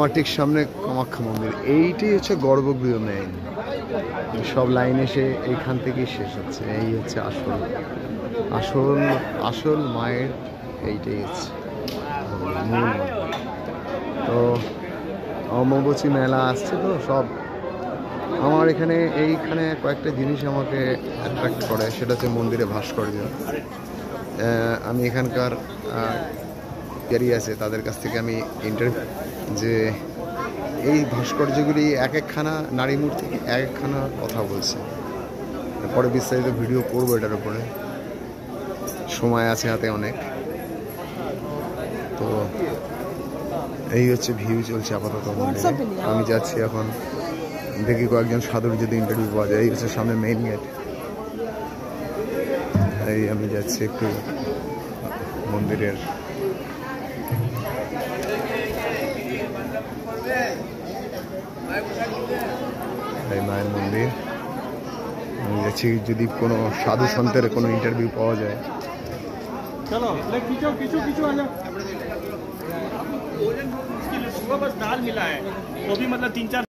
আমার ঠিক সামনে কামাখ্যা মন্দির, এইটাই হচ্ছে গর্ভগৃহ মেইন। সব লাইন এসে এইখান থেকেই শেষ হচ্ছে। এই হচ্ছে আসল আসল আসল মায়ের, এইটাই হচ্ছে মূল। তো অম্বুবাচী মেলা আসছে, তো সব আমার এইখানে কয়েকটা জিনিস আমাকে অ্যাট্রাক্ট করে। সেটা হচ্ছে মন্দিরে ভাস্কর্য। আমি এখানকার যারা আছে তাদের কাছ থেকে আমি ইন্টারভিউ যে এই ভাস্কর্যগুলি এক একখানা নারী মূর্তি এক একখানা কথা বলছে। পরে বিস্তারিত ভিডিও করবো এটার উপরে, সময় আছে হাতে অনেক। তো এই হচ্ছে ভিউ চলছে আপাতত মন্দিরে। আমি যাচ্ছি এখন, দেখি কয়েকজন সাধুর যদি ইন্টারভিউ পাওয়া যায়। এই হচ্ছে সামনে মেইন গেট। এই আমি যাচ্ছি একটু মন্দিরের এই মায়ের মন্দির। আমি যাচ্ছি, যদি কোনো সাধু সন্তের কোনো ইন্টারভিউ পাওয়া যায়। चलो किचो आ जाओ। बस दाल मिला है, वो भी मतलब 3-4